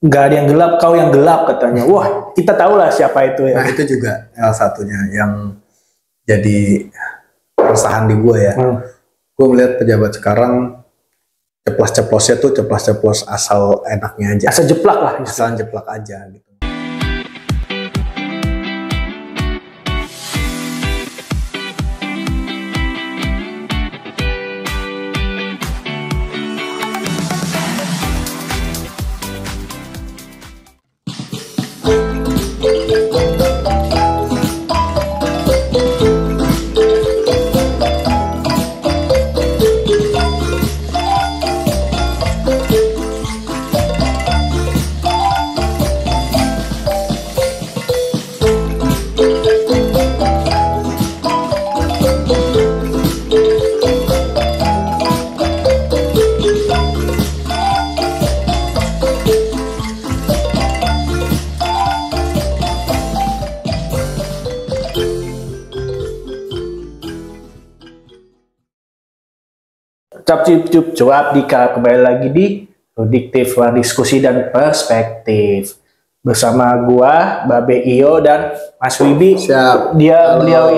nggak ada yang gelap, kau yang gelap katanya. Wah, kita tahu lah siapa itu ya. Nah itu juga salah satunya yang jadi keresahan di gue ya. Gue melihat pejabat sekarang ceplos-ceplosnya tuh ceplos-ceplos asal enaknya aja. Asal jeplak lah. Asal jeplak aja gitu. Cup cuap Dika, kembali lagi di Produktif, ruang diskusi dan perspektif bersama gua Babe Iyo dan Mas Wibi. Siap. Beliau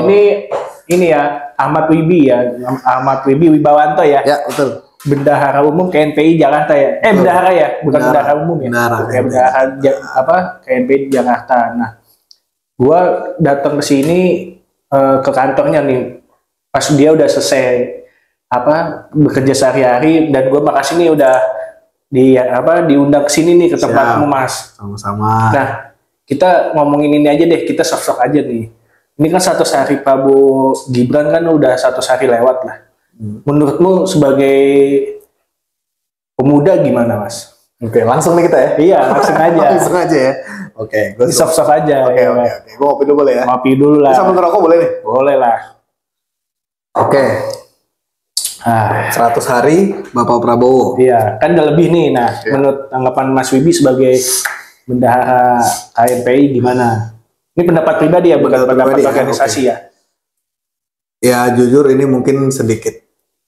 ini ya Ahmad Wibi ya, Ahmad Wibi Wibawanto ya. Ya betul. Bendahara Umum KNPI Jakarta ya. Bendahara ya, bukan bendahara umum ya. Bendahara KNPI Jakarta. Nah, gua datang ke sini ke kantornya nih pas dia udah selesai bekerja sehari-hari, dan gue makasih nih udah diundang ke sini nih ke tempatmu Mas. Sama-sama. Nah, kita ngomongin ini aja deh, kita sok-sok aja nih. Ini kan 100 hari Prabowo Gibran kan udah 100 hari lewat lah. Menurutmu sebagai pemuda gimana Mas? Oke, langsung nih kita ya? Iya, langsung aja. Langsung aja ya? Oke, gue sok-sok aja. Oke. Gue ngopi dulu boleh ya? Ngopi dulu lah. Sambil ngerokok boleh nih? Boleh lah. Oke. 100 hari Bapak Prabowo. Iya, kan udah lebih nih. Nah, menurut tanggapan Mas Wibi sebagai bendahara KNPI gimana? Ini pendapat pribadi ya, bukan pendapat organisasi ya? Ya, jujur ini mungkin sedikit.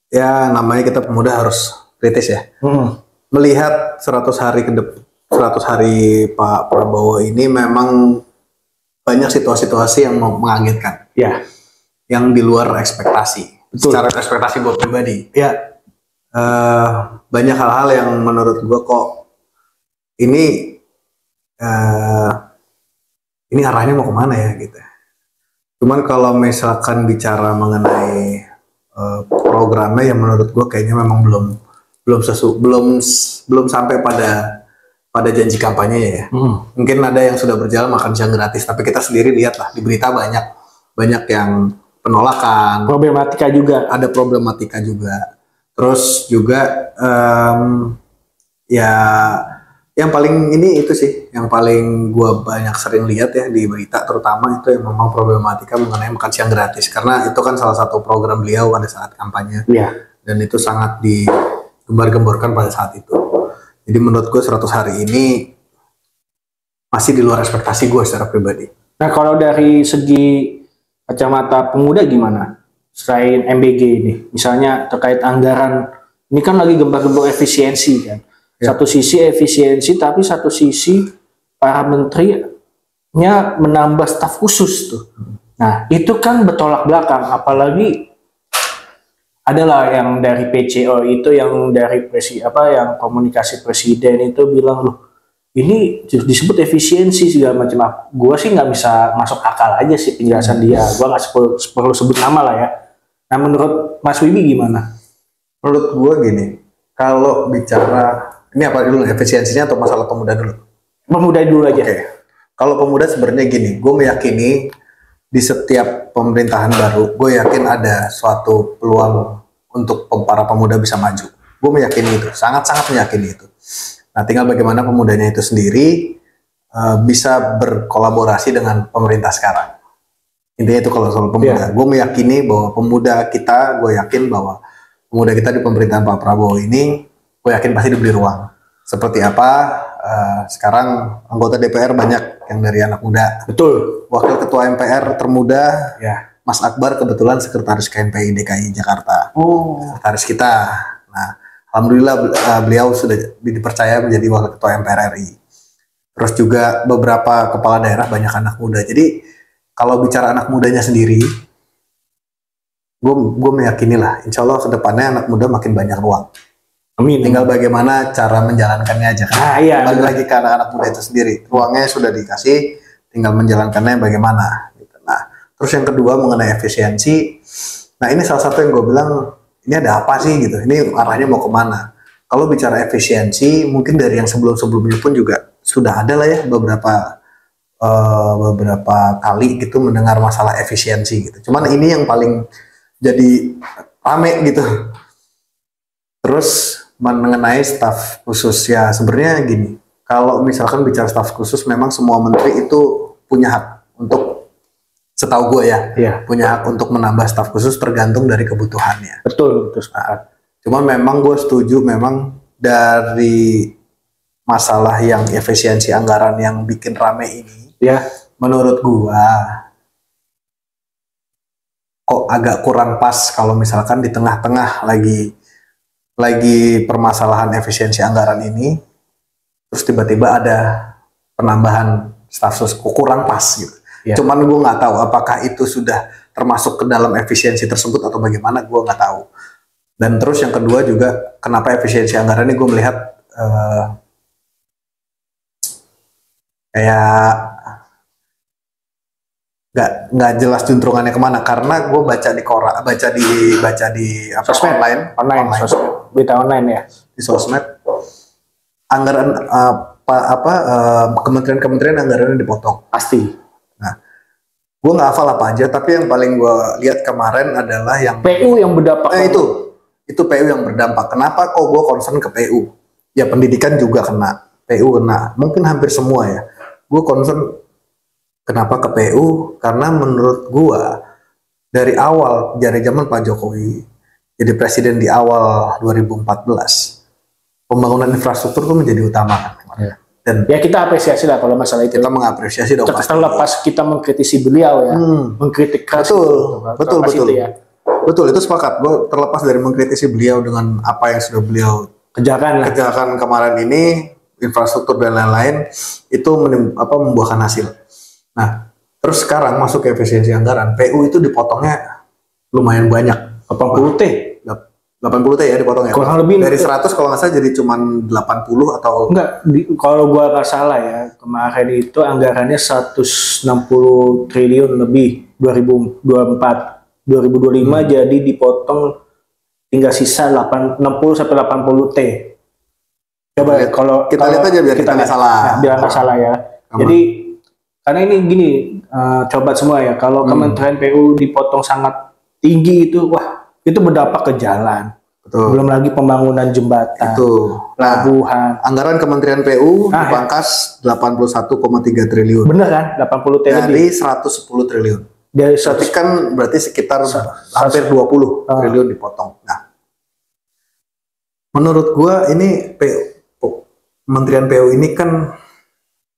Ya, namanya kita pemuda harus kritis ya. Melihat 100 hari Pak Prabowo ini memang banyak situasi-situasi yang mengagetkan. Ya. Yang di luar ekspektasi. Betul. Secara ekspektasi gue pribadi, ya banyak hal-hal yang menurut gue kok ini arahnya mau kemana ya gitu. Cuman kalau misalkan bicara mengenai programnya, yang menurut gue kayaknya memang belum sampai pada janji kampanye ya. Mungkin ada yang sudah berjalan makan siang gratis, tapi kita sendiri lihat lah di berita banyak yang penolakan, ada problematika juga. Terus juga ya yang paling ini itu sih yang paling gua banyak sering lihat ya di berita, terutama itu yang memang problematika mengenai makan siang gratis, karena itu kan salah satu program beliau pada saat kampanye. Dan itu sangat digembar-gemborkan pada saat itu. Jadi menurut gue 100 hari ini masih di luar ekspektasi gue secara pribadi. Nah, kalau dari segi kacamata pemuda gimana? Selain MBG ini, misalnya terkait anggaran, ini kan lagi gembar-gembor efisiensi kan. Satu sisi efisiensi, tapi satu sisi para menterinya menambah staf khusus tuh. Nah, itu kan bertolak belakang, apalagi adalah yang dari PCO itu, yang dari yang komunikasi presiden itu bilang loh, ini disebut efisiensi segala macam. Gue sih nggak bisa masuk akal aja sih penjelasan dia. Gue nggak perlu sebut nama lah ya. Nah, menurut Mas Wibi gimana? Menurut gue gini, kalau bicara ini apa dulu, efisiensinya atau masalah pemuda dulu? Pemuda dulu aja. Oke. Kalau pemuda sebenarnya gini, gue meyakini di setiap pemerintahan baru, gue yakin ada suatu peluang untuk para pemuda bisa maju. Gue meyakini itu, sangat-sangat meyakini itu. Nah, tinggal bagaimana pemudanya itu sendiri bisa berkolaborasi dengan pemerintah sekarang. Intinya itu kalau soal pemuda. Gue meyakini bahwa gue yakin bahwa pemuda kita di pemerintahan Pak Prabowo ini, gue yakin pasti diberi ruang. Seperti apa, sekarang anggota DPR banyak yang dari anak muda. Betul. Wakil Ketua MPR termuda, Mas Akbar kebetulan Sekretaris KNPI DKI Jakarta. Sekretaris kita. Nah, alhamdulillah beliau sudah dipercaya menjadi Wakil Ketua MPR RI. Terus juga beberapa kepala daerah banyak anak muda. Jadi kalau bicara anak mudanya sendiri, gue meyakini lah, insya Allah kedepannya anak muda makin banyak ruang. Amin. Tinggal bagaimana cara menjalankannya aja kan. Iya. Kembali lagi ke anak-anak muda itu sendiri. Ruangnya sudah dikasih, tinggal menjalankannya bagaimana. Nah, terus yang kedua mengenai efisiensi. Nah, ini salah satu yang gue bilang, ini ada apa sih gitu. Ini arahnya mau kemana. Kalau bicara efisiensi, mungkin dari yang sebelum-sebelumnya pun juga sudah ada lah ya beberapa kali gitu mendengar masalah efisiensi gitu. Cuman ini yang paling jadi rame gitu. Terus mengenai staf khusus ya sebenarnya gini, kalau misalkan bicara staf khusus memang semua menteri itu punya hak untuk, setahu gue ya, punya hak untuk menambah staf khusus tergantung dari kebutuhannya. Betul sepakat. Cuman memang gue setuju memang dari masalah yang efisiensi anggaran yang bikin rame ini, ya menurut gue kok agak kurang pas kalau misalkan di tengah-tengah lagi permasalahan efisiensi anggaran ini, terus tiba-tiba ada penambahan staf khusus, kurang pas gitu. Cuman gue nggak tahu apakah itu sudah termasuk ke dalam efisiensi tersebut atau bagaimana, gue nggak tahu. Dan terus yang kedua juga, kenapa efisiensi anggaran ini gue melihat kayak nggak jelas juntrungannya kemana, karena gue baca di sosmed, online. Berita online ya, di sosmed anggaran kementerian anggarannya dipotong pasti. Nah, gue nggak hafal apa aja, tapi yang paling gue lihat kemarin adalah yang PU yang berdampak. Itu PU yang berdampak. Kenapa kok gue concern ke PU? Ya pendidikan juga kena, PU kena, mungkin hampir semua ya. Gue concern kenapa ke PU? Karena menurut gue dari awal, dari zaman Pak Jokowi jadi presiden di awal 2014, pembangunan infrastruktur itu menjadi utama kan. Dan ya kita apresiasi lah kalau masalah itu. Kita mengapresiasi dong. Terlepas kita mengkritisi beliau ya, mengkritik keras. Betul. Betul, itu sepakat. Gue terlepas dari mengkritisi beliau dengan apa yang sudah beliau kerjakan kemarin ini, infrastruktur dan lain-lain, itu membuahkan hasil. Nah, terus sekarang masuk ke efisiensi anggaran, PU itu dipotongnya lumayan banyak. 80 T ya dipotongnya. Kurang lebih dari 100 kalau nggak salah jadi cuma 80 atau enggak, kalau gua nggak salah ya, kemarin itu anggarannya 160 triliun lebih 2024. 2025 jadi dipotong tinggal sisa 60 sampai 80 T. Coba kalau kita lihat aja biar kita nggak salah. Biar nggak salah ya. Jadi karena ini gini, coba semua ya, kalau Kementerian PU dipotong sangat tinggi itu, wah itu berdampak ke jalan. Betul. Belum lagi pembangunan jembatan, pelabuhan. Anggaran Kementerian PU dipangkas 81,3 triliun. Bener kan? 80 T dari 110 triliun. Dari berarti sekitar hampir 20 triliun dipotong. Nah, menurut gua ini Kementerian PU ini kan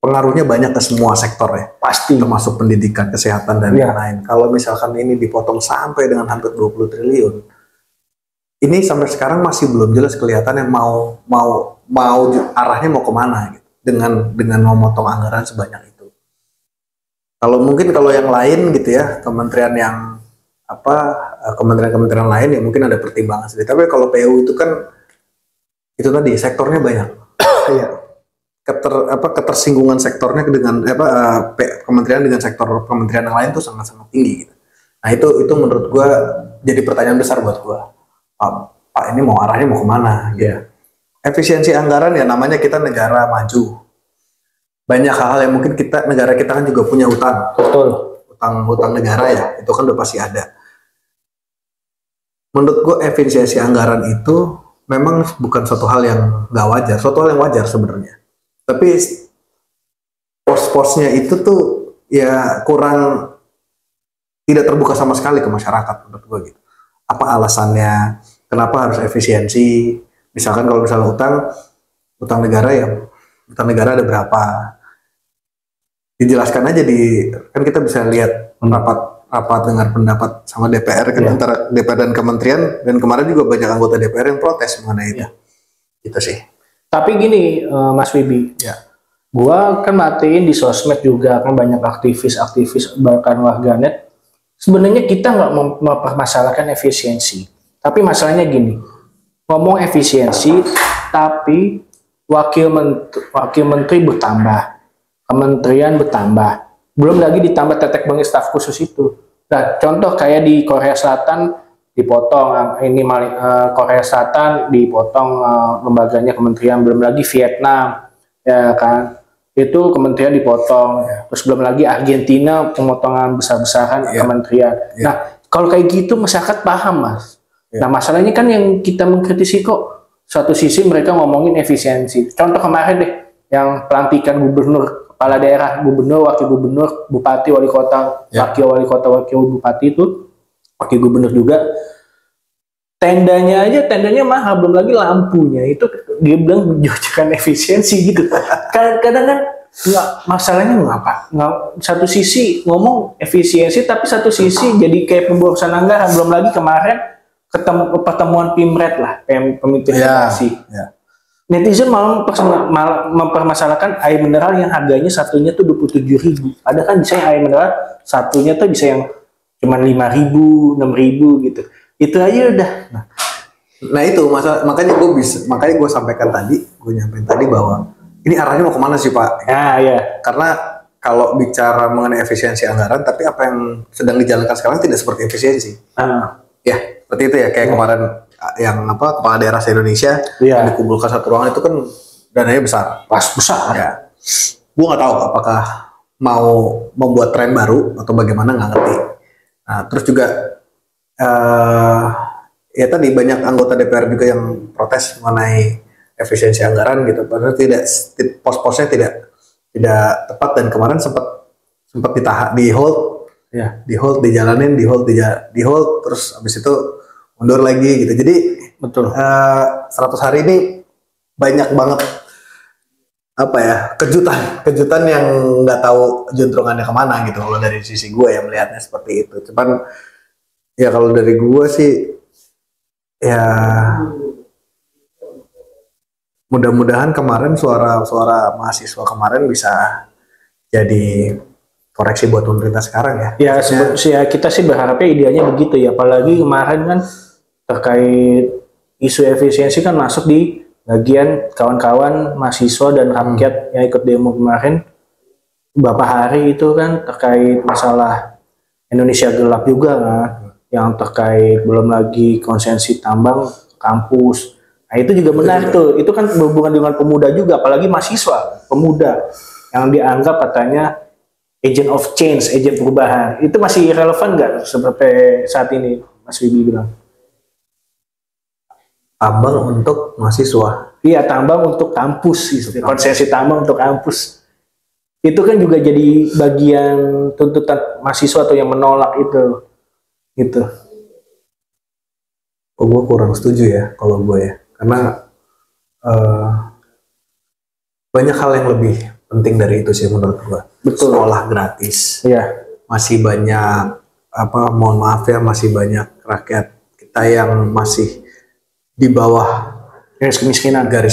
pengaruhnya banyak ke semua sektor ya. Pasti. Termasuk pendidikan, kesehatan, dan lain-lain. Kalau misalkan ini dipotong sampai dengan hampir 20 triliun, ini sampai sekarang masih belum jelas kelihatannya mau arahnya mau kemana gitu, dengan memotong anggaran sebanyak itu. Kalau yang lain gitu ya, kementerian lain ya mungkin ada pertimbangan sendiri. Tapi kalau PU itu kan itu tadi sektornya banyak. Ketersinggungan sektornya dengan kementerian dengan sektor kementerian yang lain tuh sangat-sangat tinggi gitu. Nah itu menurut gua jadi pertanyaan besar buat gua. Pak ini mau arahnya mau kemana gitu. Efisiensi anggaran ya namanya kita negara maju. Banyak hal-hal yang mungkin negara kita kan juga punya utang. Betul. Utang negara ya, itu kan udah pasti ada. Menurut gua efisiensi anggaran itu memang bukan suatu hal yang nggak wajar, suatu hal yang wajar sebenarnya. Tapi pos-posnya itu tuh ya kurang, tidak terbuka sama sekali ke masyarakat menurut gue gitu. Apa alasannya? Kenapa harus efisiensi? Misalkan kalau misalnya utang negara ya, utang negara ada berapa? Dijelaskan aja kan kita bisa lihat rapat dengar pendapat sama DPR kan, antara DPR dan kementerian, dan kemarin juga banyak anggota DPR yang protes mengenai itu. Gitu sih. Tapi gini, Mas Wibi, Gua kan matiin di sosmed juga kan banyak aktivis-aktivis bahkan warganet. Sebenarnya kita nggak mempermasalahkan efisiensi, tapi masalahnya gini, ngomong efisiensi, tapi wakil menteri bertambah, kementerian bertambah, belum lagi ditambah tetek bengek staf khusus itu. Nah, contoh kayak di Korea Selatan dipotong, Korea Selatan dipotong lembaganya kementerian, belum lagi Vietnam, ya kan, itu kementerian dipotong, terus belum lagi Argentina pemotongan besar-besaran kementerian. Nah, kalau kayak gitu masyarakat paham, Mas. Nah, masalahnya kan yang kita mengkritisi kok satu sisi mereka ngomongin efisiensi. Contoh kemarin deh, yang pelantikan gubernur, kepala daerah, gubernur, wakil gubernur, bupati, wali kota, wakil wali kota, wakil bupati itu, wakil gubernur juga. Tendanya mahal, belum lagi lampunya itu dia bilang menunjukkan efisiensi gitu. Kadang-kadang kan masalahnya nggak satu sisi ngomong efisiensi tapi satu sisi jadi kayak pemborosan anggaran. Belum lagi kemarin pertemuan Pimret lah, pemimpin federasi. Netizen malah mempermasalahkan air mineral yang harganya satunya tuh 27.000. Ada kan bisa air mineral satunya tuh bisa yang cuma 5.000, 6.000 gitu. Itu aja udah. Nah itu makanya gue sampaikan tadi, gue nyampein tadi bahwa ini arahnya mau kemana sih Pak? Karena kalau bicara mengenai efisiensi anggaran, tapi apa yang sedang dijalankan sekarang tidak seperti efisiensi. Ya seperti itu ya, kayak kemarin yang kepala daerah se-Indonesia yang dikumpulkan satu ruangan itu kan dananya besar. Besar. Ya. Gue nggak tahu apakah mau membuat tren baru atau bagaimana, nggak ngerti. Nah terus juga ya tadi banyak anggota DPR juga yang protes mengenai efisiensi anggaran gitu, padahal pos-posnya tidak tepat, dan kemarin sempat di hold, dijalanin, di hold, terus habis itu mundur lagi gitu. Jadi betul. 100 hari ini banyak banget kejutan yang nggak tahu juntrungannya kemana gitu. Kalau dari sisi gue yang melihatnya seperti itu. Cuman ya kalau dari gue sih ya mudah-mudahan kemarin suara mahasiswa kemarin bisa jadi koreksi buat pemerintah sekarang ya. Ya kita sih berharapnya idealnya begitu ya. Apalagi kemarin kan terkait isu efisiensi kan masuk di bagian kawan-kawan mahasiswa dan rakyat yang ikut demo kemarin beberapa hari itu kan terkait masalah Indonesia gelap juga kan, yang terkait belum lagi konsensi tambang kampus. Nah itu juga benar tuh, itu kan berhubungan dengan pemuda juga, apalagi mahasiswa pemuda yang dianggap katanya agent of change, agent perubahan. Itu masih relevan nggak seperti saat ini Mas Wibi bilang? Tambang untuk mahasiswa. Iya, tambang untuk kampus, konsensi tambang untuk kampus. Itu kan juga jadi bagian tuntutan mahasiswa atau yang menolak itu. Gitu. Gue kurang setuju ya kalau gue ya, karena banyak hal yang lebih penting dari itu sih menurut gue. Betul. Sekolah gratis. Iya. Masih banyak mohon maaf ya, masih banyak rakyat kita yang masih di bawah garis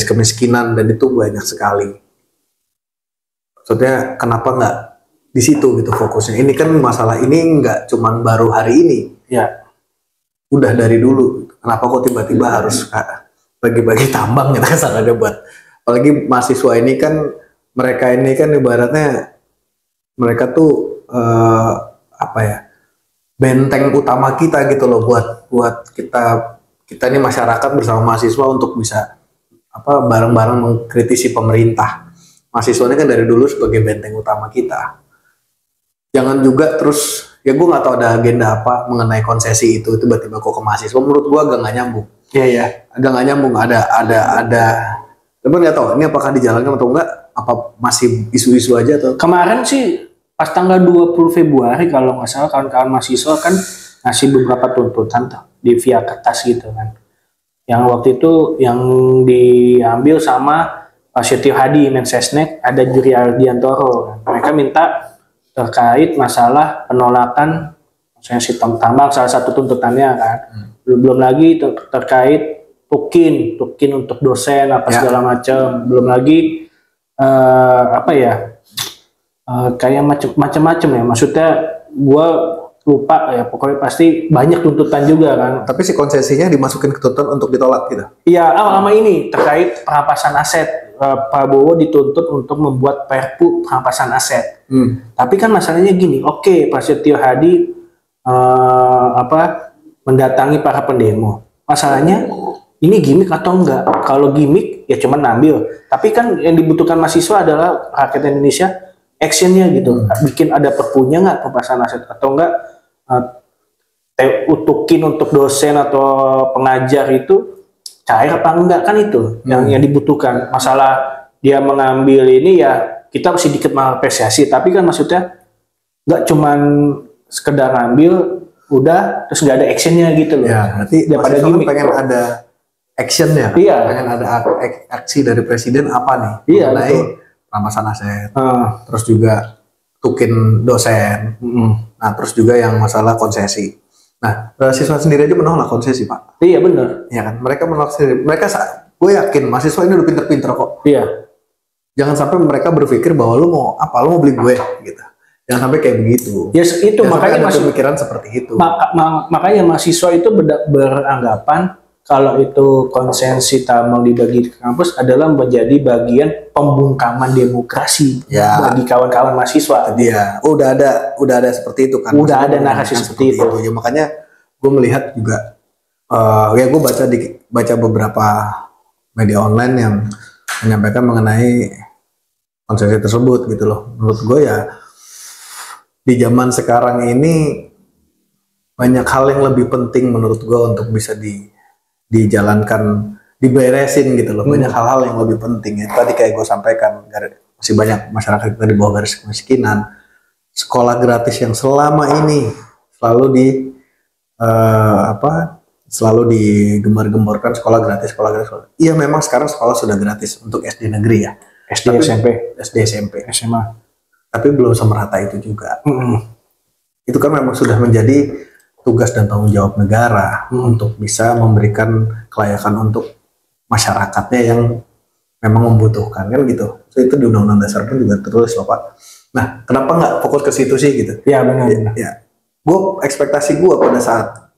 kemiskinan, dan itu banyak sekali. Maksudnya kenapa nggak di situ gitu fokusnya? Ini kan masalah ini nggak cuman baru hari ini. Ya. Udah dari dulu. Kenapa kok tiba-tiba harus bagi-bagi tambang gitu kan, ada buat. Apalagi mahasiswa ini kan, mereka ini kan ibaratnya mereka tuh benteng utama kita gitu loh, buat kita ini masyarakat bersama mahasiswa untuk bisa bareng-bareng mengkritisi pemerintah. Mahasiswa ini kan dari dulu sebagai benteng utama kita. Jangan juga terus, ya gue nggak tahu ada agenda apa mengenai konsesi itu tiba-tiba kok ke mahasiswa. Menurut gue agak nggak nyambung. Iya. Agak nggak nyambung. Ada. Tapi nggak tahu ini apakah dijalankan atau enggak. Apa masih isu-isu aja atau? Kemarin sih pas tanggal 20 Februari kalau nggak salah, kawan-kawan mahasiswa kan ngasih beberapa tuntutan tuh di via kertas gitu kan. Yang waktu itu yang diambil sama Pak Setio Hadi, Mensesnek, ada Juri Ardiantoro. Mereka minta terkait masalah penolakan konsensi tambang, salah satu tuntutannya kan. Belum lagi terkait tukin untuk dosen apa segala macam. Belum lagi apa ya, kayak macam-macam ya. Maksudnya gue lupa ya, pokoknya pasti banyak tuntutan juga kan. Tapi si konsesinya dimasukin ke tuntutan untuk ditolak gitu. Iya, lama ini terkait perampasan aset. Prabowo dituntut untuk membuat perpu perampasan aset. Tapi kan masalahnya gini, oke, Pak Setio Hadi mendatangi para pendemo. Masalahnya ini gimmick atau enggak? Kalau gimmick ya cuma ngambil. Tapi kan yang dibutuhkan mahasiswa adalah rakyat Indonesia actionnya gitu. Bikin ada perpunya nggak perampasan aset atau enggak? Utukin untuk dosen atau pengajar itu cair apa enggak, kan itu yang dibutuhkan. Masalah dia mengambil ini ya kita mesti dikit mengapresiasi, tapi kan maksudnya nggak cuman sekedar ngambil udah terus nggak ada actionnya gitu loh. Ya, berarti daripada gimmick pengen ada actionnya, iya, pengen ada aksi dari presiden apa nih? Iya, mengenai perampasan aset, terus juga tukin dosen, nah terus juga yang masalah konsesi. Nah, siswa sendiri aja menolak konsesi, Pak. Iya benar. Iya kan, mereka menolak sendiri. Gue yakin mahasiswa ini udah pinter-pinter kok. Iya. Jangan sampai mereka berpikir bahwa lu mau apa, lu mau beli gue gitu. Jangan sampai kayak begitu. Yes, itu jangan makanya ada pemikiran seperti itu. Makanya mahasiswa itu beranggapan kalau itu konsensi tambang dibagi ke kampus adalah menjadi bagian pembungkaman demokrasi bagi kawan-kawan mahasiswa. Dia udah ada seperti itu kan. Udah ada narasi seperti itu. Ya makanya gue melihat juga ya gue baca beberapa media online yang menyampaikan mengenai konsesi tersebut gitu loh. Menurut gue ya di zaman sekarang ini banyak hal yang lebih penting menurut gue untuk bisa dijalankan, diberesin gitu loh. Banyak hal-hal yang lebih penting ya. Tadi kayak gue sampaikan, masih banyak masyarakat kita di bawah garis kemiskinan. Sekolah gratis yang selama ini selalu selalu digembar-gemborkan sekolah gratis. Iya memang sekarang sekolah sudah gratis untuk SD negeri ya. SD SMP, SMA. Tapi belum semerata itu juga. Itu kan memang sudah menjadi tugas dan tanggung jawab negara untuk bisa memberikan kelayakan untuk masyarakatnya yang memang membutuhkan kan gitu. So, itu di Undang-Undang Dasar pun juga tertulis loh Pak. Nah, kenapa nggak fokus ke situ sih gitu? Ya benar. Ya, ekspektasi gue pada saat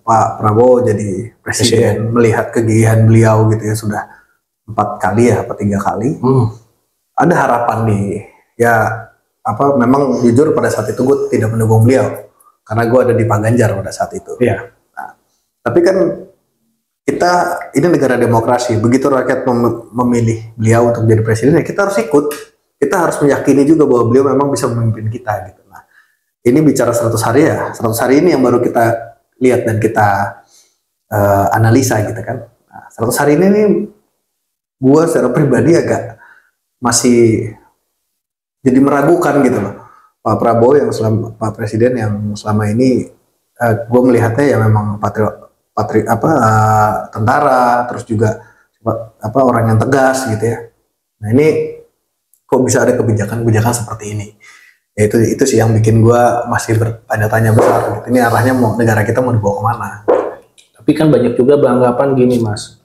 Pak Prabowo jadi presiden, melihat kegigihan beliau gitu ya, sudah 4 kali ya, apa 3 kali, ada harapan nih. Ya memang jujur pada saat itu gue tidak mendukung beliau. Karena gue ada di Pak Ganjar pada saat itu. Iya. Nah, tapi kan kita ini negara demokrasi. Begitu rakyat memilih beliau untuk jadi presiden, ya kita harus ikut. Kita harus meyakini juga bahwa beliau memang bisa memimpin kita. Gitu. Nah, ini bicara 100 hari ya. 100 hari ini yang baru kita lihat dan kita analisa gitu kan. Nah, 100 hari ini nih, gue secara pribadi agak masih jadi meragukan gitu loh. Pak Prabowo Pak Presiden yang selama ini gue melihatnya ya memang tentara, terus juga orang yang tegas gitu ya. Nah ini kok bisa ada kebijakan seperti ini? Ya itu sih yang bikin gue masih bertanya-tanya besar. Gitu. Ini arahnya negara kita mau dibawa kemana? Tapi kan banyak juga beranggapan gini Mas.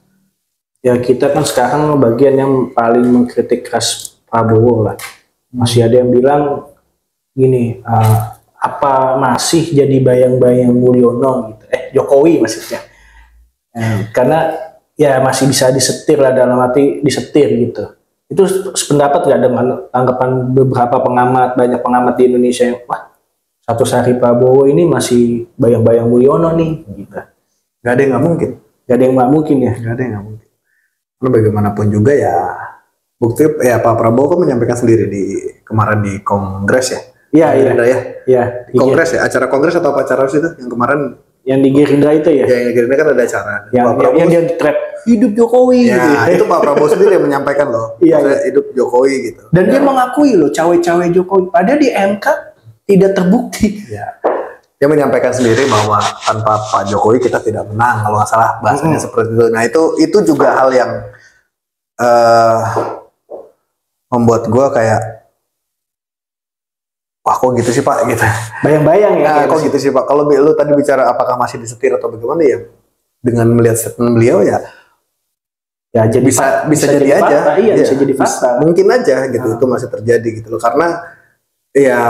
Ya kita kan sekarang bagian yang paling mengkritik keras Prabowo lah. Masih ada yang bilang gini, apa masih jadi bayang-bayang Mulyono gitu, Jokowi maksudnya, karena ya masih bisa disetir lah, dalam arti disetir gitu. Itu sependapat nggak dengan tanggapan beberapa banyak pengamat di Indonesia yang wah 100 hari Prabowo ini masih bayang-bayang Mulyono nih gitu. Gak ada yang nggak mungkin. Gak ada yang nggak mungkin ya. Gak ada yang nggak mungkin. Karena bagaimanapun juga ya bukti ya Pak Prabowo kan menyampaikan sendiri kemarin di Kongres ya. Iya. Kongres ya, acara Kongres atau apa acara itu yang kemarin? Yang di Gerindra itu ya? Ya, yang di Gerindra kan ada acara. Yang dia trap hidup Jokowi ya, gitu. Itu Pak Prabowo sendiri yang menyampaikan loh. Iya. Hidup Jokowi gitu. Dan dia mengakui loh cawe-cawe Jokowi. Padahal di MK tidak terbukti. Ya. Dia menyampaikan sendiri bahwa tanpa Pak Jokowi kita tidak menang, kalau nggak salah bahasanya seperti itu. Nah itu juga hal yang membuat gue kayak wah kok gitu sih Pak gitu. Bayang-bayang ya. Kok gitu sih Pak. Kalau lu tadi bicara apakah masih disetir atau bagaimana ya, dengan melihat statement beliau ya ya jadi bisa jadi aja fakta, iya, bisa jadi fakta. Mungkin aja gitu itu masih terjadi gitu loh, karena ya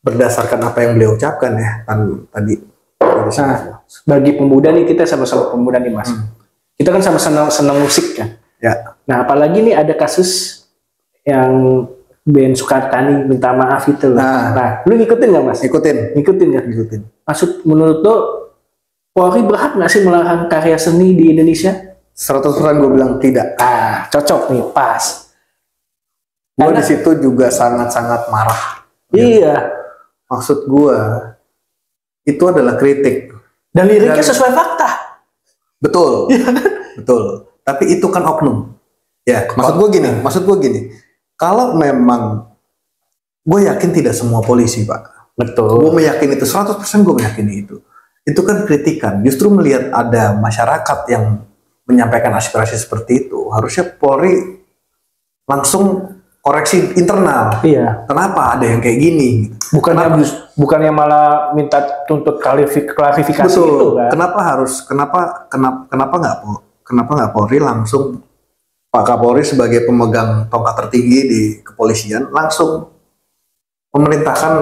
berdasarkan apa yang beliau ucapkan ya kan tadi. Nah, bagi pemuda nih, kita sama-sama pemuda nih Mas, kita kan sama-sama senang musik kan ya. Nah, apalagi nih ada kasus yang Ben Sukartani minta maaf itu loh. Nah, lu ngikutin nggak Mas? Ngikutin Kan? ngikutin. Maksud menurut lo Polri berhak nggak sih melarang karya seni di Indonesia? 100% gue bilang tidak. Cocok nih, pas. Gue di situ juga sangat-sangat marah. Iya. Maksud gue itu adalah kritik. Dan liriknya sesuai fakta. Betul. Betul. Tapi itu kan oknum. Ya, maksud gue gini. Kalau memang, gue yakin tidak semua polisi, Pak. Betul. Gue meyakini itu, 100% gue meyakini itu. Itu kan kritikan. Justru melihat ada masyarakat yang menyampaikan aspirasi seperti itu, harusnya Polri langsung koreksi internal. Iya. Kenapa ada yang kayak gini? Bukannya malah minta tuntut klarifikasi. Betul. Itu kan? Kenapa nggak Polri langsung, Pak Kapolri sebagai pemegang tongkat tertinggi di kepolisian langsung memerintahkan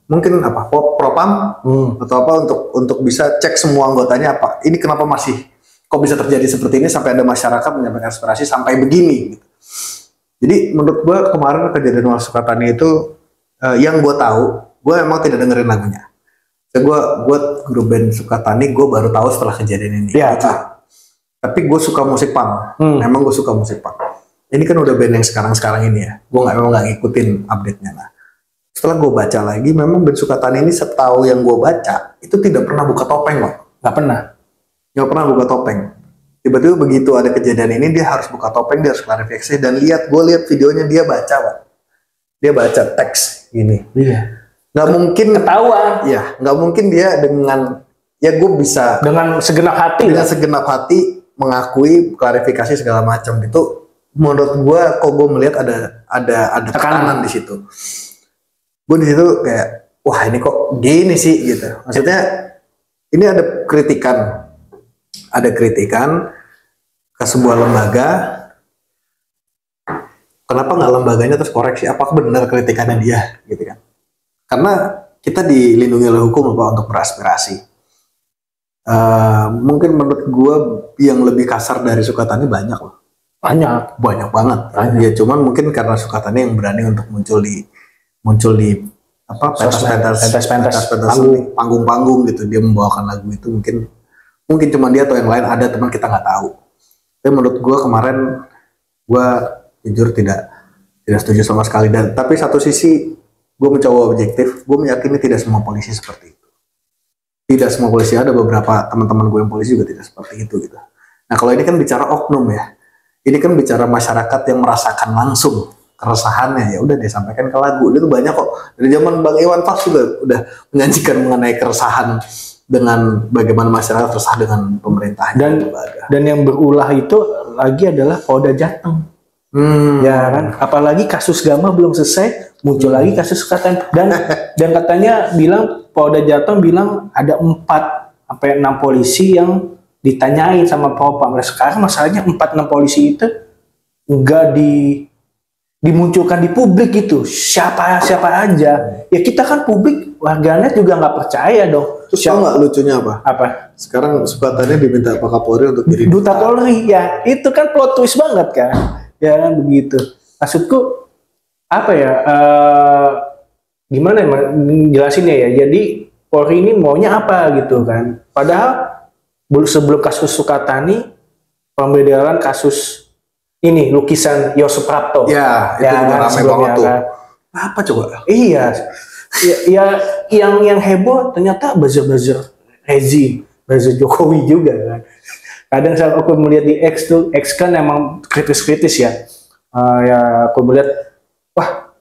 mungkin apa propam atau apa untuk bisa cek semua anggotanya, apa ini kenapa masih kok bisa terjadi seperti ini sampai ada masyarakat menyampaikan aspirasi sampai begini gitu. Jadi menurut gue kemarin kejadian Mas Sukatani itu yang gue tahu, gue emang tidak dengerin lagunya. Gue grup band Sukatani gue baru tahu setelah kejadian ini. Iya. Tapi gue suka musik punk. Memang gue suka musik punk. Ini kan udah band yang sekarang ini ya. Gue memang nggak ngikutin update-nya. Nah, setelah gue baca lagi, memang band Sukatani ini setahu yang gue baca itu tidak pernah buka topeng loh. Nggak pernah buka topeng. Tiba-tiba begitu ada kejadian ini dia harus buka topeng, dia harus klarifikasi, dan gue lihat videonya dia baca, Pak. Dia baca teks gini. Iya. Nggak mungkin ketahuan. Ya, nggak mungkin dia dengan gue bisa dengan segenap hati mengakui klarifikasi segala macam itu. Menurut gue kok gue melihat ada tekanan di situ. Gue di situ kayak wah ini kok gini sih gitu. Maksudnya ini ada kritikan ke sebuah lembaga. Kenapa nggak lembaganya terus koreksi apakah benar kritikannya dia gitu kan? Karena kita dilindungi oleh hukum Pak untuk beraspirasi. Mungkin menurut gue yang lebih kasar dari Sukatani banyak loh. Banyak banget. Ya cuman mungkin karena Sukatani yang berani untuk muncul di apa pentas panggung-panggung gitu, dia membawakan lagu itu, mungkin cuma dia atau yang lain ada teman kita nggak tahu. Tapi menurut gue kemarin gue jujur tidak setuju sama sekali, dan tapi satu sisi gue mencoba objektif, gue meyakini tidak semua polisi seperti itu. Tidak semua polisi, ada beberapa teman-teman gue yang polisi juga tidak seperti itu gitu. Nah kalau ini kan bicara oknum ya, ini kan bicara masyarakat yang merasakan langsung keresahannya, ya udah dia sampaikan ke lagu. Itu banyak kok dari zaman Bang Iwan Fals juga udah menyajikan mengenai keresahan dengan bagaimana masyarakat resah dengan pemerintah dan yang berulah itu lagi adalah Polda Jateng. Ya kan, apalagi kasus Gama belum selesai, muncul lagi kasus Sukatani, dan katanya bilang Polda Jateng bilang ada 4-6 polisi yang ditanyain sama Propam. Sekarang masalahnya 4-6 polisi itu enggak dimunculkan di publik gitu, siapa aja. Ya kita kan publik, warganet juga nggak percaya dong. Terus tau nggak lucunya apa? Sekarang Sukatani diminta Pak Kapolri untuk jadi Duta Polri. Ya itu kan plot twist banget kan. Ya kan begitu. Maksudku apa ya? Gimana jelasinnya ya? Jadi Polri ini maunya apa gitu kan? Padahal sebelum kasus Sukatani, pembedalan kasus ini lukisan Yosep Prapto. Ya, itu juga ramai banget tuh. Apa coba? Iya. Ya yang heboh ternyata buzzer Rezi, buzzer Jokowi juga kan. Kadang saat aku melihat di X kan emang kritis ya. Ya aku melihat, wah,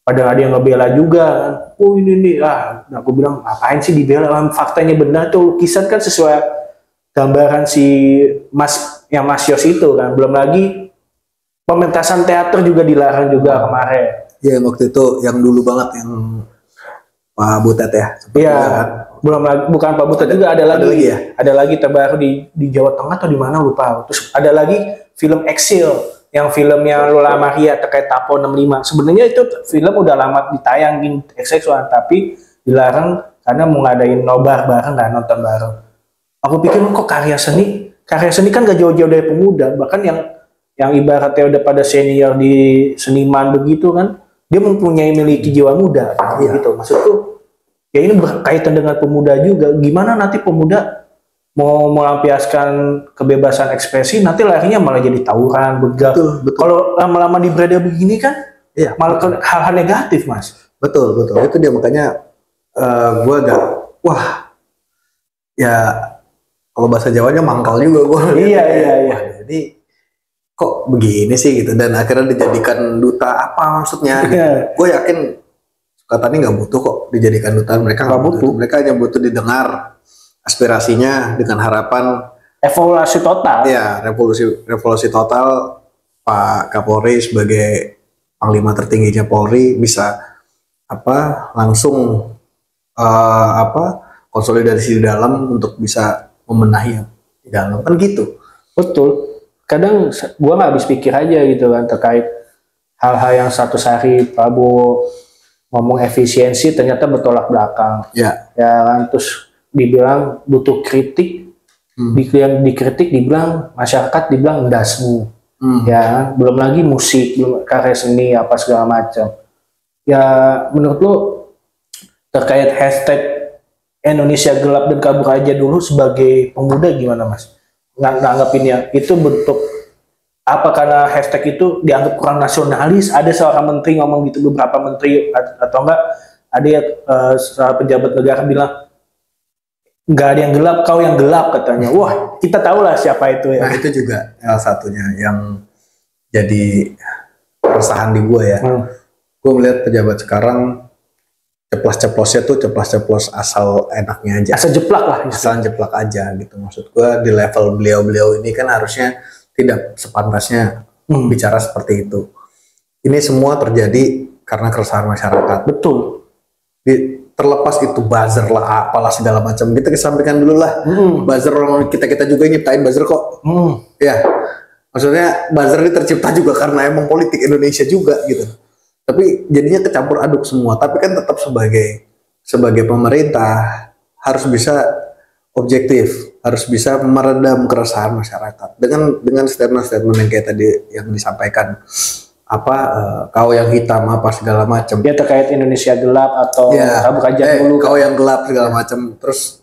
padahal ada yang ngebela juga kan. Oh ini aku bilang ngapain sih dibela? Faktanya benar tuh, lukisan kan sesuai gambaran si Mas Yos itu kan. Belum lagi pementasan teater juga dilarang juga kemarin. Ya waktu itu yang dulu banget yang Pak Butet ya. Iya. Kan? Belum lagi, bukan Pak Buta juga ada lagi. lagi ya? Ada lagi terbaru di Jawa Tengah atau di mana lupa. Terus ada lagi film Exil yang filmnya Lola Maria terkait Tapo 65. Sebenarnya itu film udah lama ditayangin XX1 tapi dilarang karena mau ngadain nobar bareng dan nonton bareng. Aku pikir kok karya seni kan gak jauh-jauh dari pemuda, bahkan yang ibaratnya udah pada senior di seniman begitu kan, dia mempunyai miliki jiwa muda gitu. Maksudku ya ini berkaitan dengan pemuda juga. Gimana nanti pemuda mau melampiaskan kebebasan ekspresi, nanti larinya malah jadi tawuran, begal. Betul. Kalau lama-lama di berada begini kan, malah hal-hal negatif, Mas. Betul. Itu dia makanya gue agak, wah, ya kalau bahasa Jawanya mangkal juga gue. Iya. Jadi kok begini sih gitu, dan akhirnya dijadikan duta apa maksudnya? Gue yakin Sukatani nggak butuh kok dijadikan duta, mereka nggak butuh. Mereka hanya butuh didengar aspirasinya dengan harapan evaluasi total. Ya, revolusi total. Pak Kapolri sebagai panglima tertingginya Polri bisa langsung konsolidasi di dalam untuk bisa membenahi di dalam, kan gitu. Betul. Kadang gua nggak habis pikir aja gitu kan terkait hal-hal yang satu hari Prabowo ngomong efisiensi ternyata bertolak belakang. Ya kan, terus dibilang butuh kritik, dikritik dibilang masyarakat dibilang ndasmu. Ya, belum lagi musik, belum karya seni apa segala macam. Ya, menurut lo terkait hashtag Indonesia gelap dan kabur aja dulu sebagai pemuda gimana, Mas? Nanggapinnya itu bentuk apa, karena hashtag itu dianggap kurang nasionalis? Ada seorang menteri ngomong gitu, beberapa menteri, atau enggak ada seorang pejabat negara bilang nggak ada yang gelap, kau yang gelap katanya. Wah, kita tahu lah siapa itu ya. Nah, itu juga salah satunya yang jadi keresahan di gue ya. Gue melihat pejabat sekarang ceplos-ceplosnya tuh ceplos-ceplos asal enaknya aja. Asal jeplak lah. Asal jeplak aja gitu. Maksud gue di level beliau-beliau ini kan harusnya tidak sepantasnya bicara seperti itu. Ini semua terjadi karena keresahan masyarakat. Betul. Terlepas itu buzzer lah, apalah segala macam, kita kesampingkan dulu lah. Buzzer, orang kita juga nyiptain buzzer kok. Ya, maksudnya buzzer ini tercipta juga karena emang politik Indonesia juga gitu. Tapi jadinya kecampur aduk semua. Tapi kan tetap sebagai pemerintah harus bisa objektif, harus bisa meredam keresahan masyarakat dengan statement-statement yang kayak tadi yang disampaikan. Kau yang hitam apa segala macam. Ya terkait Indonesia gelap atau kabur aja dulu. Kau yang gelap segala macam. Terus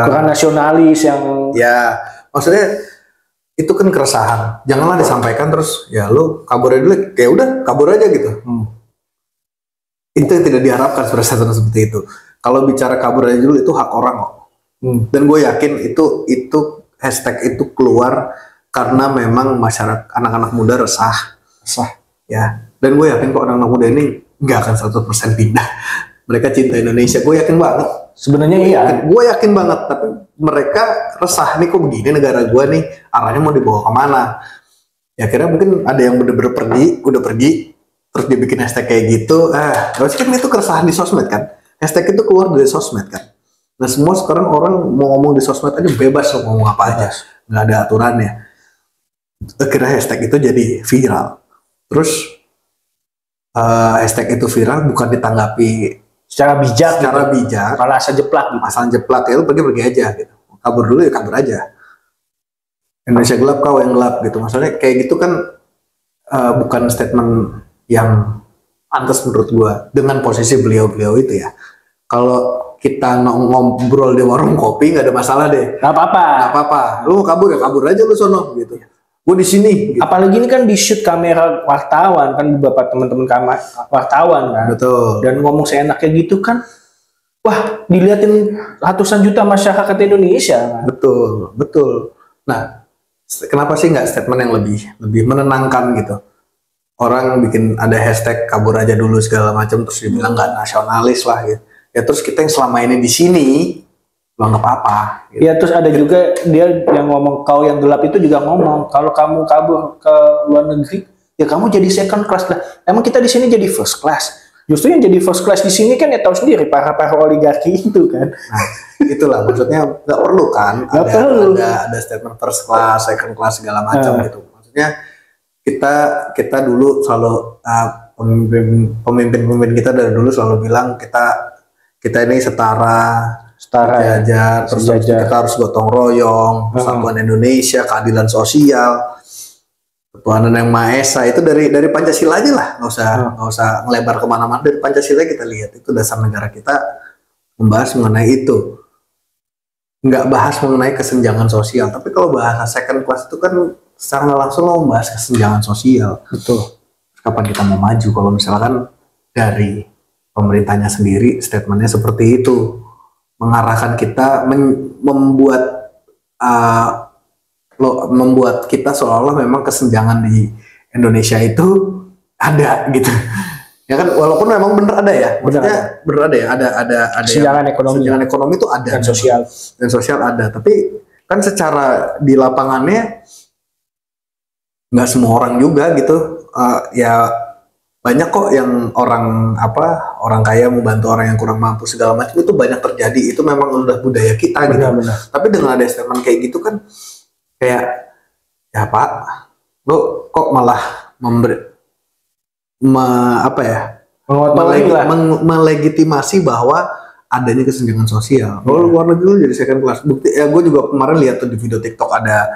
kurang nasionalis yang. Ya, maksudnya itu kan keresahan. Janganlah disampaikan terus ya lu kabur aja dulu. Ya udah kabur aja gitu. Itu yang tidak diharapkan seperti itu. Kalau bicara kabur aja dulu itu hak orang kok. Dan gue yakin itu hashtag itu keluar karena memang masyarakat, anak-anak muda resah. Ya, dan gue yakin kok anak-anak muda ini nggak akan 100% pindah. Mereka cinta Indonesia, gue yakin banget. Sebenarnya iya. Gue yakin banget, tapi mereka resah nih, kok begini negara gue nih, arahnya mau dibawa kemana? Ya akhirnya mungkin ada yang bener-bener udah pergi, terus dia bikin hashtag kayak gitu. Terus kan itu keresahan di sosmed kan? Hashtag itu keluar dari sosmed kan? Nah semua sekarang orang mau ngomong di sosmed aja bebas loh, ngomong apa aja, nggak ada aturannya. Akhirnya hashtag itu jadi viral. Terus hashtag itu viral bukan ditanggapi secara bijak, malah asal jeplak gitu. Asal jeplak ya, lu pergi aja gitu. Kabur dulu ya kabur aja. Indonesia gelap, kau yang gelap gitu. Maksudnya kayak gitu kan bukan statement yang pantas menurut gua dengan posisi beliau-beliau itu ya. Kalau kita ngobrol di warung kopi nggak ada masalah deh. Nggak apa-apa. Lu kabur ya kabur aja lu sono gitu. Gue di sini. Gitu. Apalagi ini kan di shoot kamera wartawan kan, beberapa teman-teman wartawan kan. Betul. Dan ngomong seenaknya gitu kan, wah diliatin ratusan juta masyarakat Indonesia. Kan? Betul. Nah, kenapa sih nggak statement yang lebih menenangkan gitu? Orang bikin ada hashtag kabur aja dulu segala macam terus dibilang nggak nasionalis lah gitu. Ya terus kita yang selama ini di sini nggak apa-apa. Gitu. Ya terus ada juga dia yang ngomong kau yang gelap itu juga ngomong kalau kamu kabur ke luar negeri ya kamu jadi second class lah. Emang kita di sini jadi first class. Justru yang jadi first class di sini kan ya tahu sendiri para oligarki itu kan. Nah, itulah maksudnya nggak perlu kan ada statement first class, second class segala macam gitu. Maksudnya kita dulu selalu pemimpin kita dari dulu selalu bilang kita ini setara sejajar, terus kita harus gotong royong, persatuan Indonesia, keadilan sosial, ketuhanan yang Maha Esa. Itu dari Pancasila aja lah, nggak usah ngelebar kemana-mana. Dari Pancasila kita lihat itu dasar negara kita membahas mengenai itu, nggak bahas mengenai kesenjangan sosial. Tapi kalau bahasa second class itu kan secara nggak langsung lo membahas kesenjangan sosial. Betul. Kapan kita mau maju kalau misalkan dari pemerintahnya sendiri statementnya seperti itu, mengarahkan kita membuat kita seolah-olah memang kesenjangan di Indonesia itu ada gitu. Ya kan, walaupun memang bener ada ya, maksudnya bener ada ya, ada kesenjangan ekonomi itu ada, dan sosial ada, tapi kan secara di lapangannya nggak semua orang juga gitu. Ya banyak kok yang orang kaya membantu orang yang kurang mampu segala macam, itu banyak terjadi, itu memang udah budaya kita gitu. Tapi dengan ada statement kayak gitu kan kayak, ya Pak, lo kok malah melegitimasi bahwa adanya kesenjangan sosial. Kalau luar negeri lo jadi second class. Bukti ya, gue juga kemarin lihat tuh di video TikTok ada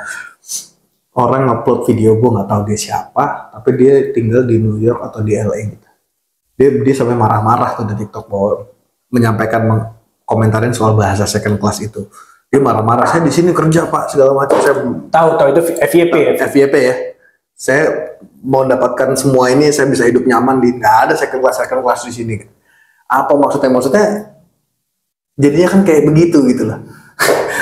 orang ngupload video, gue nggak tahu dia siapa, tapi dia tinggal di New York atau di LA gitu. Dia sampai marah-marah tuh di TikTok bahwa menyampaikan komentarin soal bahasa second class itu. Dia marah-marah, saya di sini kerja Pak segala macam. Saya tahu itu FYP ya. Saya mau dapatkan semua ini, saya bisa hidup nyaman di, nggak ada second class di sini. Apa maksudnya? Maksudnya jadinya kan kayak begitu gitu lah.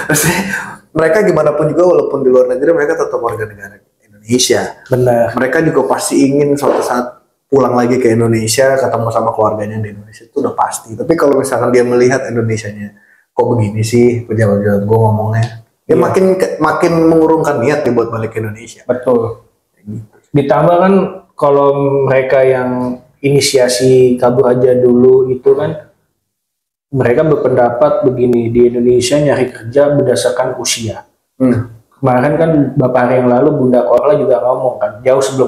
Maksudnya mereka gimana pun juga walaupun di luar negeri mereka tetap warga negara Indonesia. Benar. Mereka juga pasti ingin suatu saat pulang lagi ke Indonesia, ketemu sama keluarganya di Indonesia, itu udah pasti. Tapi kalau misalkan dia melihat Indonesianya kok begini sih pejabat-pejabat gue ngomongnya, dia makin mengurungkan niat dia buat balik ke Indonesia. Betul. Ditambah kan kalau mereka yang inisiasi kabur aja dulu itu kan, mereka berpendapat begini, di Indonesia nyari kerja berdasarkan usia. Kemarin kan beberapa hari yang lalu Bunda Korla juga ngomong kan, jauh sebelum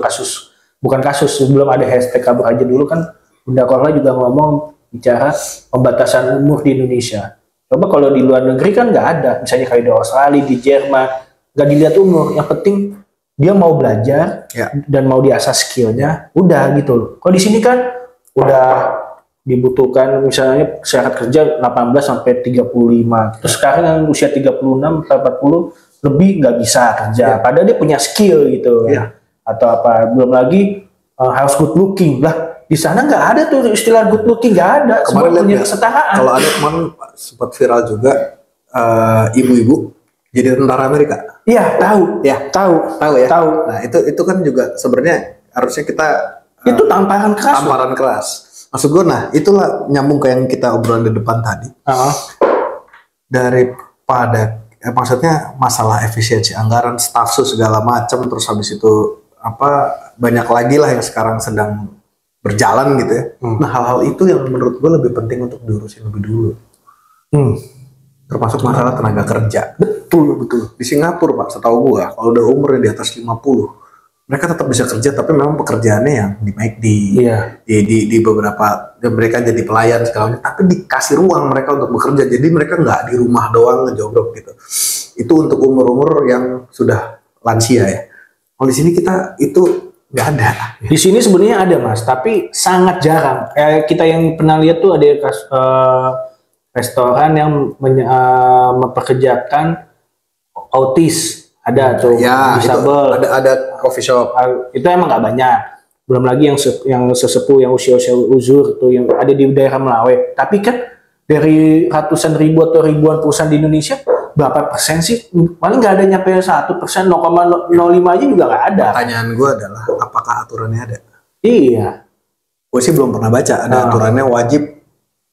sebelum ada hashtag kabur aja dulu kan, Bunda Korla juga ngomong bicara pembatasan umur di Indonesia. Coba kalau di luar negeri kan nggak ada, misalnya kayak di Australia, di Jerman, nggak dilihat umur, yang penting dia mau belajar dan mau diasah skillnya, udah gitu loh. Kalau di sini kan udah dibutuhkan misalnya syarat kerja 18 sampai 35. Terus sekarang yang usia 36 atau 40 lebih nggak bisa kerja, padahal dia punya skill gitu. Atau apa, belum lagi harus good looking lah. Di sana nggak ada tuh istilah good looking, nggak ada. Kemarin punya kesetaraan. Kalau ada kemarin sempat viral juga ibu-ibu jadi tentara Amerika. Iya, tahu. Ya, tahu ya. Tahu. Nah, itu kan juga sebenarnya harusnya kita itu tamparan keras. Tamparan keras. Maksud gue, nah itulah nyambung ke yang kita obrolan di depan tadi. Daripada maksudnya masalah efisiensi anggaran, staf sus segala macam, terus habis itu banyak lagi lah yang sekarang sedang berjalan gitu ya. Nah, hal-hal itu yang menurut gue lebih penting untuk diurusin lebih dulu. Termasuk masalah tenaga kerja. Betul. Di Singapura Pak, setahu gue kalau udah umurnya di atas 50, mereka tetap bisa kerja, tapi memang pekerjaannya yang di beberapa, mereka jadi pelayan segala macam, tapi dikasih ruang mereka untuk bekerja. Jadi mereka nggak di rumah doang ngejogrok gitu. Itu untuk umur-umur yang sudah lansia ya. Kalau di sini kita itu nggak ada. Di sini sebenarnya ada Mas, tapi sangat jarang. Kita yang pernah lihat tuh ada restoran yang mempekerjakan autis, ada tuh, disabel, ada coffee shop. Itu emang nggak banyak. Belum lagi yang sesepuh, yang usia uzur tuh yang ada di daerah Melawai. Tapi kan dari ratusan ribu atau ribuan perusahaan di Indonesia, berapa persen sih? Paling nggak ada nyampe 1%, 0,05 aja juga nggak ada. Pertanyaan gue adalah, apakah aturannya ada? Iya. Gue sih belum pernah baca ada aturannya wajib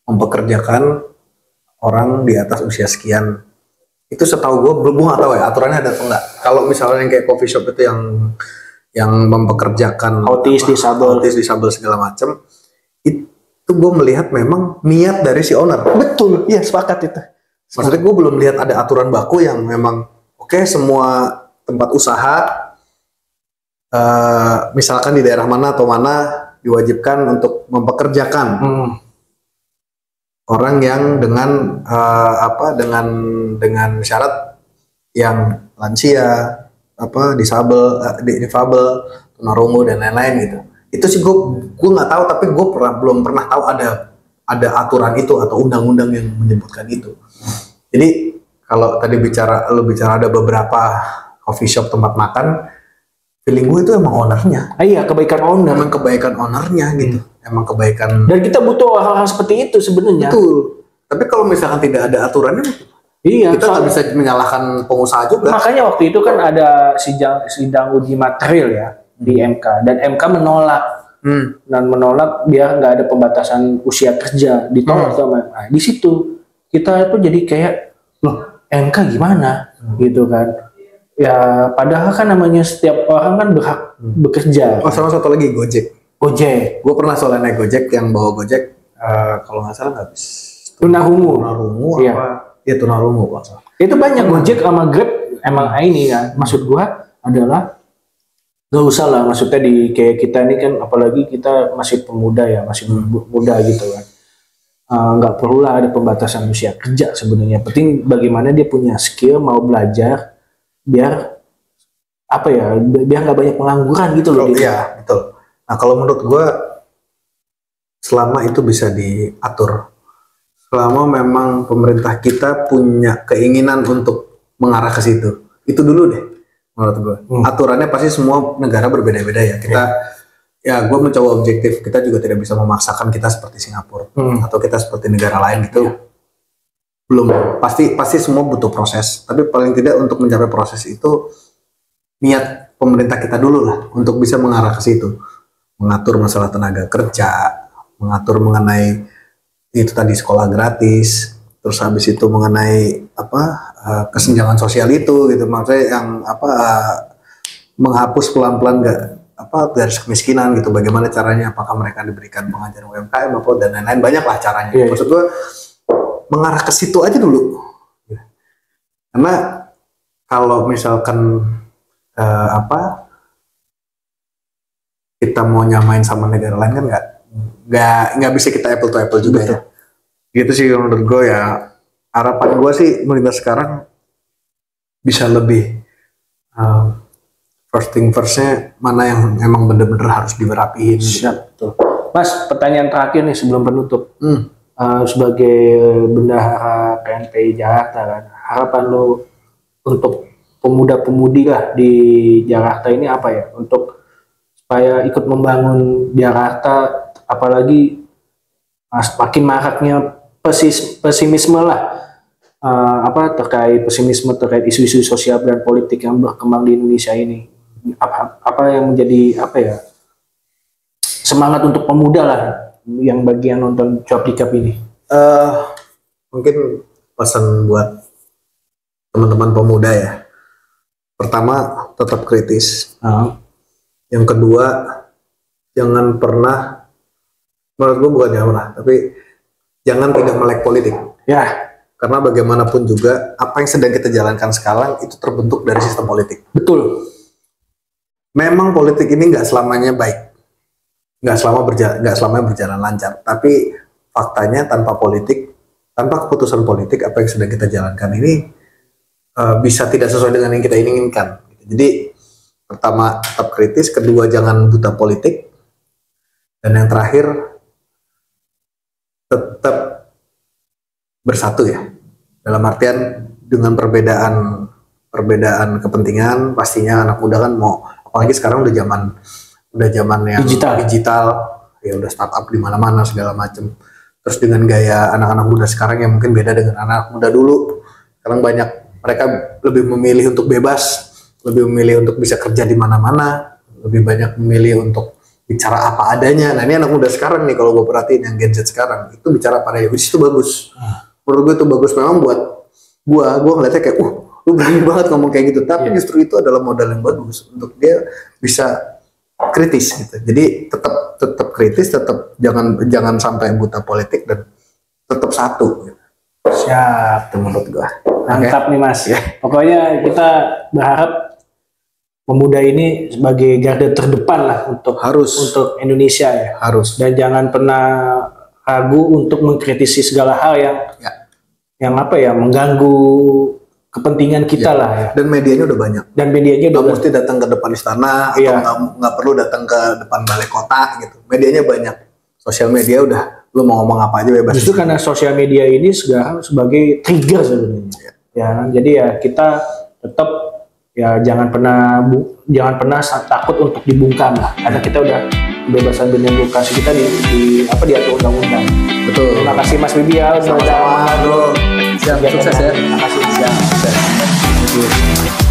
mempekerjakan orang di atas usia sekian. Itu setahu gue nggak tahu ya aturannya ada atau enggak. Kalau misalnya yang kayak coffee shop itu yang mempekerjakan autis, disabel segala macam, itu gue melihat memang niat dari si owner. Betul, iya sepakat itu. Maksudnya gue belum lihat ada aturan baku yang memang oke, semua tempat usaha misalkan di daerah mana atau mana diwajibkan untuk mempekerjakan orang yang dengan dengan syarat yang lansia, difabel, tunarungu dan lain-lain gitu. Itu sih gue nggak tahu, tapi gue belum pernah tahu ada aturan itu atau undang-undang yang menyebutkan itu. Jadi kalau tadi lu bicara ada beberapa coffee shop, tempat makan, feeling gue itu emang ownernya. Iya, kebaikan owner. Emang kebaikan ownernya gitu. Emang kebaikan. Dan kita butuh hal-hal seperti itu sebenarnya. Betul. Tapi kalau misalkan tidak ada aturannya, iya, kita nggak bisa menyalahkan pengusaha juga. Makanya waktu itu kan ada sidang uji material ya di MK, dan MK menolak. Dan menolak biar nggak ada pembatasan usia kerja, ditolak sama. Nah, di situ kita itu jadi kayak, loh MK gimana gitu kan? Ya padahal kan namanya setiap orang kan berhak bekerja. Oh, sama satu lagi Gojek. Gue pernah soalnya naik Gojek, yang bawa Gojek kalau nggak salah nggak habis. Tunarungu iya. Apa? Iya, tunarungu Pak. Itu banyak Gojek sama Grab emang ini kan. Maksud gua adalah gak usah lah, maksudnya di kayak kita ini kan, apalagi kita masih pemuda ya, masih muda gitu kan. Nggak perlu lah ada pembatasan usia kerja sebenarnya. Penting bagaimana dia punya skill, mau belajar, biar biar nggak banyak pengangguran gitu loh. Iya, betul. Nah kalau menurut gue, selama itu bisa diatur, selama memang pemerintah kita punya keinginan untuk mengarah ke situ, itu dulu deh menurut gue. Aturannya pasti semua negara berbeda-beda ya. Ya gue mencoba objektif, kita juga tidak bisa memaksakan kita seperti Singapura atau kita seperti negara lain gitu. Belum, pasti semua butuh proses. Tapi paling tidak untuk mencapai proses itu, niat pemerintah kita dulu lah untuk bisa mengarah ke situ, mengatur masalah tenaga kerja, mengatur mengenai itu tadi sekolah gratis, terus habis itu mengenai kesenjangan sosial itu gitu, maksudnya yang menghapus pelan-pelan garis kemiskinan gitu, bagaimana caranya, apakah mereka diberikan pengajaran UMKM dan lain-lain, banyak lah caranya. Maksud gue mengarah ke situ aja dulu, karena kalau misalkan kita mau nyamain sama negara lain kan nggak bisa kita apple to apple juga. Betul. Ya gitu sih menurut gue ya. Harapan gue sih pemerintah sekarang bisa lebih first thing firstnya mana yang emang bener-bener harus diberapiin. Siap, betul. Mas, pertanyaan terakhir nih sebelum penutup. Sebagai bendahara KNPI Jakarta kan, harapan lo untuk pemuda-pemudi lah di Jakarta ini apa ya, untuk supaya ikut membangun Jakarta, apalagi makin maraknya pesimisme lah, terkait pesimisme terkait isu-isu sosial dan politik yang berkembang di Indonesia ini, apa yang menjadi semangat untuk pemuda lah yang bagian nonton Cuap Dikap ini? Mungkin pesan buat teman-teman pemuda ya. Pertama, tetap kritis. Yang kedua, jangan pernah, menurut gue bukan jangan pernah, tapi jangan tidak melek politik. Ya. Karena bagaimanapun juga, apa yang sedang kita jalankan sekarang itu terbentuk dari sistem politik. Betul. Memang politik ini nggak selamanya baik, nggak selamanya berjalan lancar. Tapi faktanya tanpa politik, tanpa keputusan politik, apa yang sedang kita jalankan ini bisa tidak sesuai dengan yang kita inginkan. Jadi pertama tetap kritis, kedua jangan buta politik, dan yang terakhir tetap bersatu ya. Dalam artian dengan perbedaan kepentingan, pastinya anak muda kan mau, apalagi sekarang udah zaman yang digital ya, udah startup di mana-mana segala macam. Terus dengan gaya anak-anak muda sekarang yang mungkin beda dengan anak muda dulu. Sekarang mereka lebih memilih untuk bebas, lebih memilih untuk bisa kerja di mana-mana, lebih banyak memilih untuk bicara apa adanya. Nah ini anak muda sekarang nih, kalau gue perhatiin yang Gen Z sekarang itu bicara apa adanya, itu bagus. Menurut gue itu bagus memang buat gue ngeliatnya kayak, lu berani banget ngomong kayak gitu. Tapi justru itu adalah modal yang bagus untuk dia bisa kritis gitu. Jadi tetap kritis, tetap jangan sampai buta politik dan tetap satu. Gitu. Siap, Itu menurut gua. mantap nih Mas. Pokoknya kita berharap pemuda ini sebagai garda terdepan lah untuk Indonesia ya. Harus. Dan jangan pernah ragu untuk mengkritisi segala hal yang apa ya, mengganggu kepentingan kita lah ya. Dan medianya udah banyak. Dan medianya udah mesti datang ke depan istana atau nggak perlu datang ke depan balai kota gitu. Medianya banyak. Sosial media udah, lu mau ngomong apa aja bebas. Justru karena sosial media ini sekarang sebagai trigger sebenarnya. Ya, jadi ya kita tetap ya jangan pernah takut untuk dibungkam lah, karena kita udah kebebasan bernegosiasi kita diatur undang-undang. Betul. Terima kasih Mas Bibial. Sama-sama bro. Siap, sukses ya. Terima kasih. Siap. Sukses.